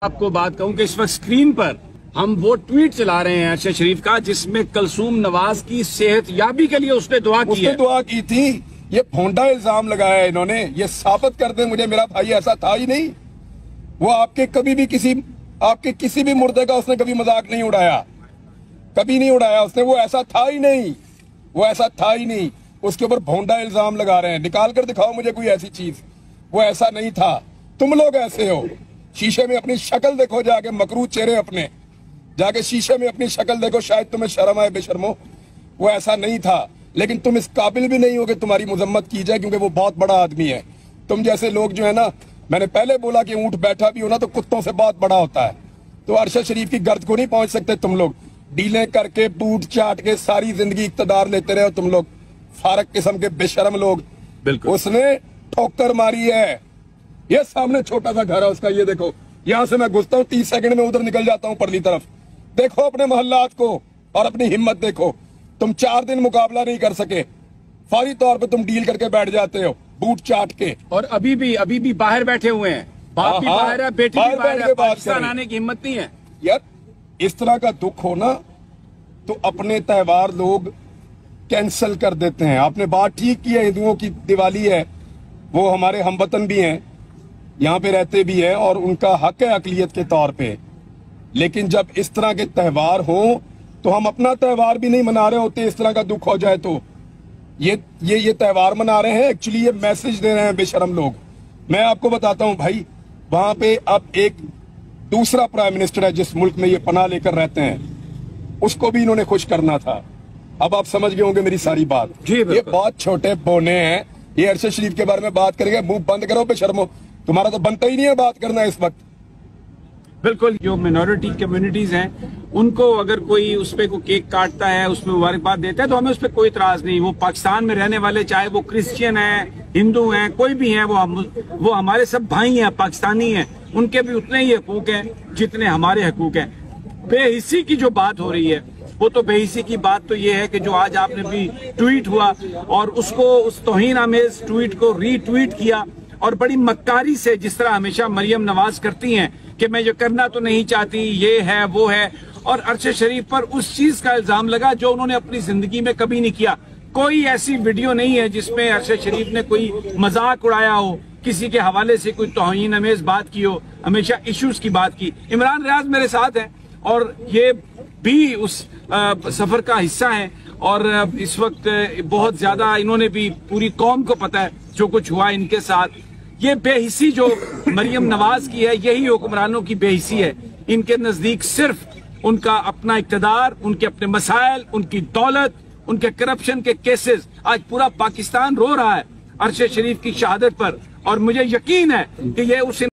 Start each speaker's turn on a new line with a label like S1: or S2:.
S1: आपको बात कहूं कि इस वक्त स्क्रीन पर हम वो ट्वीट चला रहे हैं अरशद शरीफ का, जिसमें कलसूम नवाज की सेहत याबी के लिए उसने दुआ की
S2: थी। ये भोंडा इल्जाम लगाया है इन्होंने। ये साबित कर दे मुझे मेरा भाई ऐसा था ही नहीं। वो आपके किसी भी मुर्दे का उसने कभी मजाक नहीं उड़ाया, कभी नहीं उड़ाया उसने। वो ऐसा था ही नहीं, वो ऐसा था ही नहीं। उसके ऊपर भोंडा इल्जाम लगा रहे हैं। निकाल कर दिखाओ मुझे कोई ऐसी चीज। वो ऐसा नहीं था। तुम लोग ऐसे हो। शीशे में अपनी शक्ल देखो, जाके मकरू चेहरे अपने, जाके शीशे में अपनी शक्ल देखो, शायद तुम्हें शर्म आए बेशर्मो। वो ऐसा नहीं था, लेकिन तुम इस काबिल भी नहीं हो कि तुम्हारी मजम्मत की जाए, क्योंकि वो बहुत बड़ा आदमी है। तुम जैसे लोग जो है ना, मैंने पहले बोला कि ऊंट बैठा भी हो ना तो कुत्तों से बहुत बड़ा होता है। तो अरशद शरीफ की गर्द को नहीं पहुंच सकते तुम लोग। डीलें करके बूट चाट के सारी जिंदगी इक्तदार लेते रहे हो तुम लोग, फारक किस्म के बेशरम लोग।
S1: बिल्कुल
S2: उसने ठोकर मारी है। ये सामने छोटा सा घर है उसका, ये देखो। यहां से मैं घुसता हूँ 30 सेकंड में उधर निकल जाता हूँ परली तरफ। देखो अपने मोहल्लात को और अपनी हिम्मत देखो। तुम 4 दिन मुकाबला नहीं कर सके, फौरी तौर पे तुम डील करके बैठ जाते हो बूट चाट के।
S1: और अभी भी बाहर बैठे हुए हैं। बाप भी बाहर है, बेटी भी बाहर है, पाकिस्तान आने की हिम्मत नहीं है।
S2: यार इस तरह का दुख हो ना तो अपने त्योहार लोग कैंसिल कर देते हैं। आपने बात ठीक की है, हिंदुओं की दिवाली है, वो हमारे हमवतन भी हैं, यहाँ पे रहते भी हैं और उनका हक है अकलियत के तौर पे। लेकिन जब इस तरह के त्योहार हो तो हम अपना त्योहार भी नहीं मना रहे होते। इस तरह का दुख हो जाए तो ये त्योहार मना रहे हैं, एक्चुअली ये मैसेज दे रहे हैं बेशरम लोग। मैं आपको बताता हूँ भाई, वहां पे अब एक दूसरा प्राइम मिनिस्टर है जिस मुल्क में ये पनाह लेकर रहते हैं, उसको भी इन्होंने खुश करना था। अब आप समझ गए होंगे मेरी सारी बात। ये बहुत छोटे बोने हैं। ये अरशद शरीफ के बारे में बात करेंगे, मुंह बंद करो बेशर्मो। तुम्हारा तो बनता ही नहीं है बात करना इस वक्त।
S1: बिल्कुल, जो मिनॉरिटी कम्युनिटीज हैं उनको अगर कोई उस पे को केक काटता है, उसमें मुबारकबाद देता है, तो हमें उस पर कोई इतराज नहीं। वो पाकिस्तान में रहने वाले, चाहे वो क्रिश्चियन हैं, हिंदू हैं, कोई भी हैं, वो हमारे सब भाई हैं, पाकिस्तानी हैं। उनके भी उतने ही हकूक हैं जितने हमारे हकूक हैं। बेहिस्सी की जो बात हो रही है, वो तो बेहिस्सी की बात तो ये है कि जो आज आपने भी ट्वीट हुआ और उसको, उस तौहीन आमेज ट्वीट को रीट्वीट किया और बड़ी मक्कारी से, जिस तरह हमेशा मरियम नवाज करती हैं कि मैं ये करना तो नहीं चाहती, ये है वो है। और अरशद शरीफ पर उस चीज का इल्जाम लगा जो उन्होंने अपनी जिंदगी में कभी नहीं किया। कोई ऐसी वीडियो नहीं है जिसमें अरशद शरीफ ने कोई मजाक उड़ाया हो, किसी के हवाले से कोई तौहीन अमेज बात की हो। हमेशा इश्यूज की बात की। इमरान रियाज मेरे साथ है और ये भी उस सफर का हिस्सा है और इस वक्त बहुत ज्यादा इन्होंने भी, पूरी कौम को पता है जो कुछ हुआ इनके साथ। ये बेहिस्सी जो मरियम नवाज की है, यही हुक्मरानों की बेहिस्सी है। इनके नजदीक सिर्फ उनका अपना इक्तदार, उनके अपने मसाइल, उनकी दौलत, उनके करप्शन के केसेस। आज पूरा पाकिस्तान रो रहा है अरशद शरीफ की शहादत पर और मुझे यकीन है कि ये उस